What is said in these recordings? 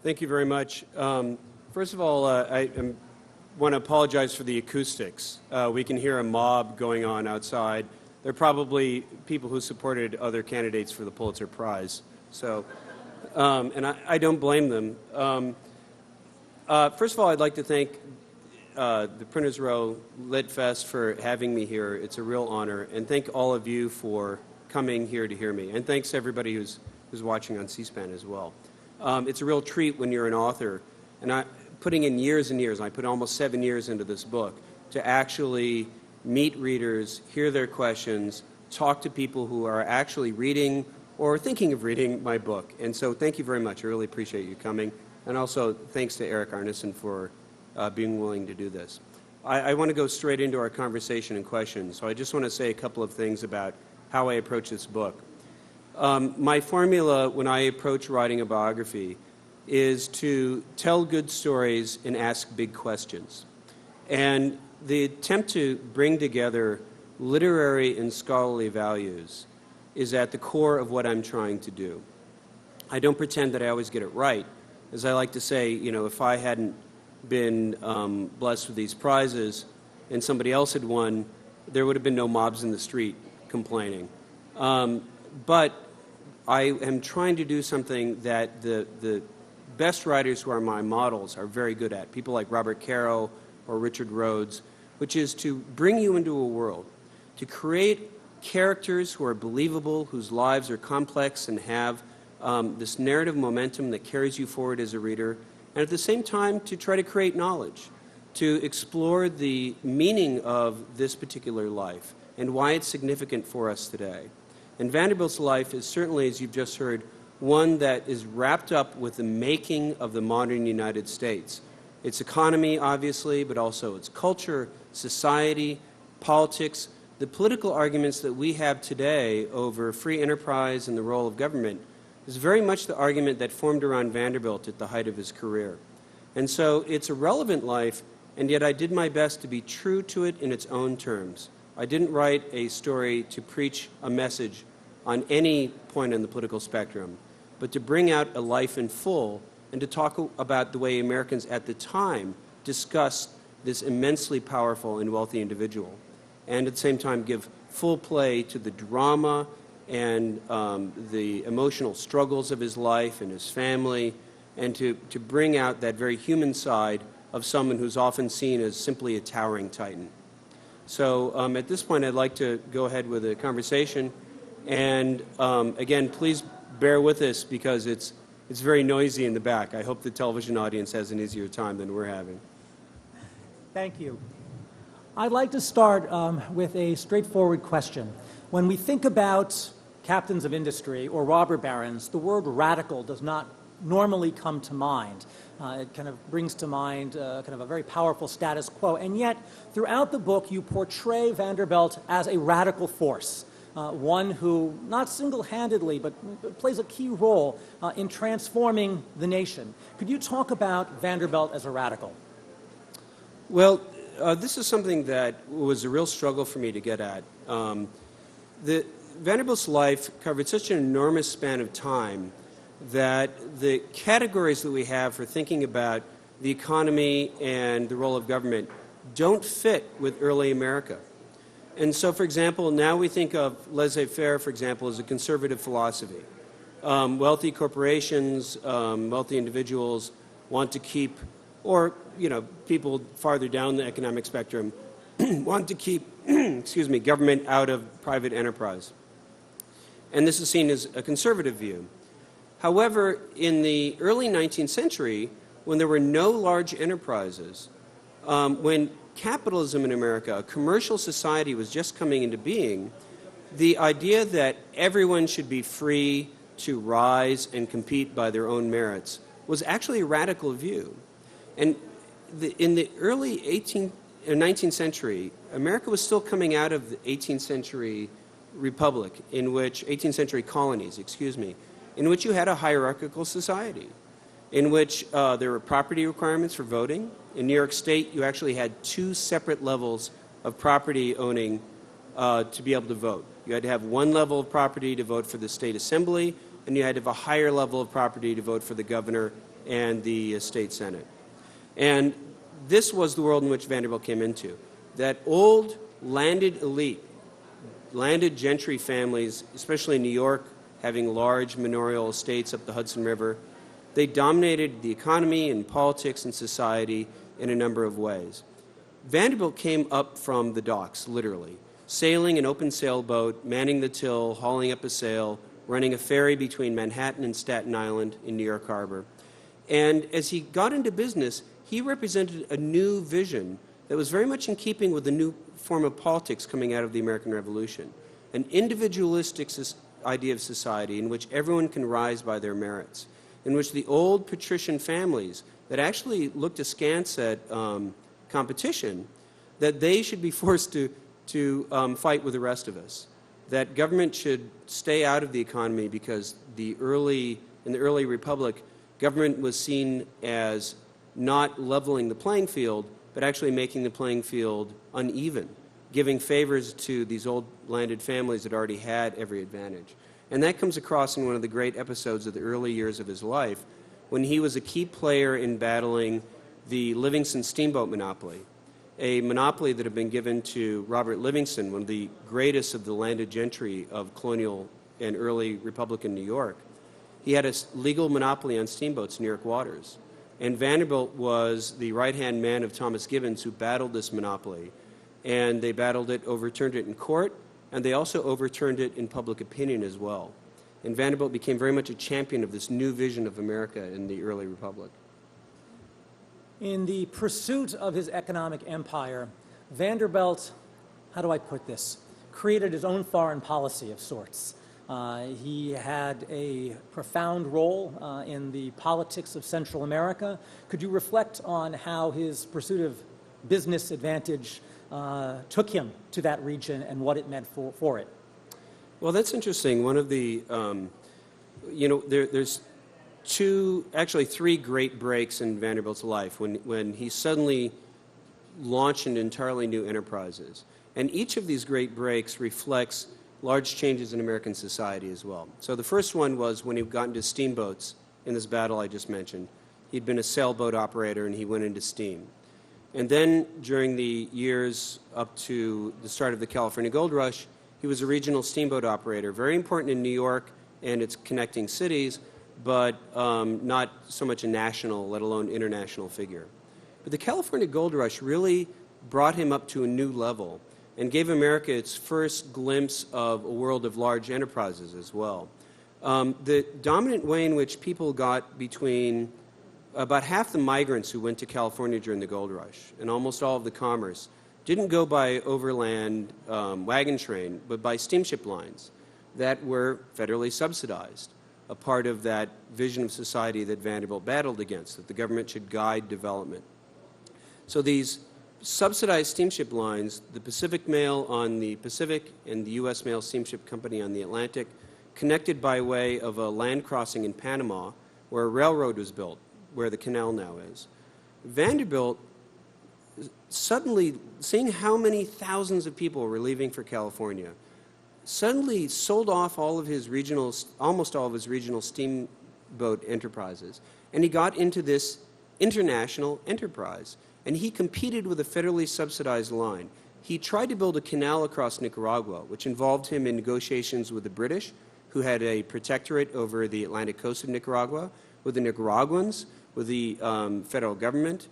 Thank you very much. First of all, I want to apologize for the acoustics. We can hear a mob going on outside. They're probably people who supported other candidates for the Pulitzer Prize. So, and I don't blame them. First of all, I'd like to thank the Printers Row Lit Fest for having me here. It's a real honor. And thank all of you for coming here to hear me. And thanks to everybody who's watching on C-SPAN as well. It's a real treat when you're an author. And putting in years and years, I put almost 7 years into this book, to actually meet readers, hear their questions, talk to people who are actually reading or thinking of reading my book. And so thank you very much. I really appreciate you coming. And also thanks to Eric Arneson for being willing to do this. I want to go straight into our conversation and questions. So I just want to say a couple of things about how I approach this book. My formula when I approach writing a biography is to tell good stories and ask big questions. And the attempt to bring together literary and scholarly values is at the core of what I'm trying to do. I don't pretend that I always get it right. As I like to say, you know, if I hadn't been blessed with these prizes and somebody else had won, there would have been no mobs in the street complaining. But I am trying to do something that the best writers who are my models are very good at, people like Robert Caro or Richard Rhodes, which is to bring you into a world, to create characters who are believable, whose lives are complex and have this narrative momentum that carries you forward as a reader, and at the same time to try to create knowledge, to explore the meaning of this particular life and why it's significant for us today. And Vanderbilt's life is certainly, as you've just heard, one that is wrapped up with the making of the modern United States. Its economy, obviously, but also its culture, society, politics, the political arguments that we have today over free enterprise and the role of government is very much the argument that formed around Vanderbilt at the height of his career. And so it's a relevant life, and yet I did my best to be true to it in its own terms. I didn't write a story to preach a message on any point in the political spectrum, but to bring out a life in full and to talk about the way Americans at the time discussed this immensely powerful and wealthy individual, and at the same time give full play to the drama and the emotional struggles of his life and his family, and to bring out that very human side of someone who's often seen as simply a towering titan. So at this point, I'd like to go ahead with a conversation. And again, please bear with us because it's very noisy in the back. I hope the television audience has an easier time than we're having. Thank you. I'd like to start with a straightforward question. When we think about captains of industry or robber barons, the word radical does not normally come to mind. It kind of brings to mind kind of a very powerful status quo. And yet, throughout the book, you portray Vanderbilt as a radical force. One who, not single-handedly, but plays a key role in transforming the nation. Could you talk about Vanderbilt as a radical? Well, this is something that was a real struggle for me to get at. Vanderbilt's life covered such an enormous span of time that the categories that we have for thinking about the economy and the role of government don't fit with early America. And so, for example, now we think of laissez-faire, for example, as a conservative philosophy. Wealthy corporations, wealthy individuals want to keep, or, you know, people farther down the economic spectrum want to keep, excuse me, government out of private enterprise. And this is seen as a conservative view. However, in the early 19th century, when there were no large enterprises, when capitalism in America, a commercial society, was just coming into being, the idea that everyone should be free to rise and compete by their own merits was actually a radical view. And in the early 19th century, America was still coming out of the 18th century republic, 18th century colonies, in which you had a hierarchical society, in which there were property requirements for voting. In New York State, you actually had 2 separate levels of property owning to be able to vote. You had to have one level of property to vote for the state assembly, and you had to have a higher level of property to vote for the governor and the state senate. And this was the world in which Vanderbilt came into. That old landed elite, landed gentry families, especially in New York, having large manorial estates up the Hudson River, they dominated the economy and politics and society in a number of ways. Vanderbilt came up from the docks, literally, sailing an open sailboat, manning the till, hauling up a sail, running a ferry between Manhattan and Staten Island in New York Harbor. And as he got into business, he represented a new vision that was very much in keeping with the new form of politics coming out of the American Revolution, an individualistic idea of society in which everyone can rise by their merits, in which the old patrician families that actually looked askance at competition, that they should be forced to fight with the rest of us, that government should stay out of the economy because in the early republic, government was seen as not leveling the playing field, but actually making the playing field uneven, giving favors to these old landed families that already had every advantage. And that comes across in one of the great episodes of the early years of his life, when he was a key player in battling the Livingston steamboat monopoly, a monopoly that had been given to Robert Livingston, one of the greatest of the landed gentry of colonial and early Republican New York. He had a legal monopoly on steamboats in New York waters. And Vanderbilt was the right-hand man of Thomas Gibbons who battled this monopoly. And they battled it, overturned it in court, and they also overturned it in public opinion as well. And Vanderbilt became very much a champion of this new vision of America in the early republic. In the pursuit of his economic empire, Vanderbilt, how do I put this, created his own foreign policy of sorts. He had a profound role in the politics of Central America. Could you reflect on how his pursuit of business advantage took him to that region and what it meant for it? Well, that's interesting. One of the, there's actually three great breaks in Vanderbilt's life when he suddenly launched into entirely new enterprises. And each of these great breaks reflects large changes in American society as well. So the first one was when he got into steamboats in this battle I just mentioned. He'd been a sailboat operator and he went into steam. And then during the years up to the start of the California Gold Rush, he was a regional steamboat operator, very important in New York and its connecting cities, but not so much a national, let alone international figure. But the California Gold Rush really brought him up to a new level and gave America its first glimpse of a world of large enterprises as well. The dominant way in which people got between about half the migrants who went to California during the gold rush and almost all of the commerce didn't go by overland wagon train, but by steamship lines that were federally subsidized, a part of that vision of society that Vanderbilt battled against, that the government should guide development. So these subsidized steamship lines, the Pacific Mail on the Pacific and the U.S. Mail Steamship Company on the Atlantic, connected by way of a land crossing in Panama where a railroad was built, where the canal now is. Vanderbilt, suddenly, seeing how many thousands of people were leaving for California, suddenly sold off almost all of his regional steamboat enterprises, and he got into this international enterprise. And he competed with a federally subsidized line. He tried to build a canal across Nicaragua, which involved him in negotiations with the British, who had a protectorate over the Atlantic coast of Nicaragua, with the Nicaraguans, with the federal government.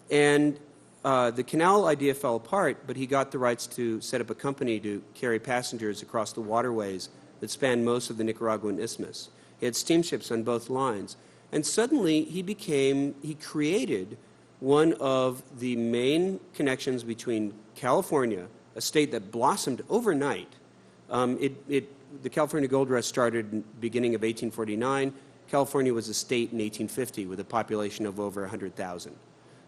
And the canal idea fell apart, but he got the rights to set up a company to carry passengers across the waterways that spanned most of the Nicaraguan isthmus. He had steamships on both lines. And suddenly he created one of the main connections between California, a state that blossomed overnight. The California Gold Rush started in the beginning of 1849. California was a state in 1850 with a population of over 100,000.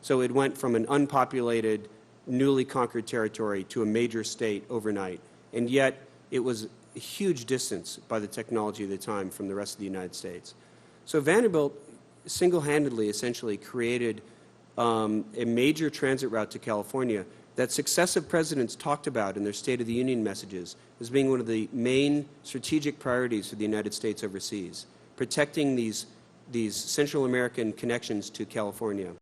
So it went from an unpopulated, newly conquered territory to a major state overnight. And yet it was a huge distance by the technology of the time from the rest of the United States. So Vanderbilt single-handedly essentially created a major transit route to California that successive presidents talked about in their State of the Union messages as being one of the main strategic priorities for the United States overseas, protecting these Central American connections to California.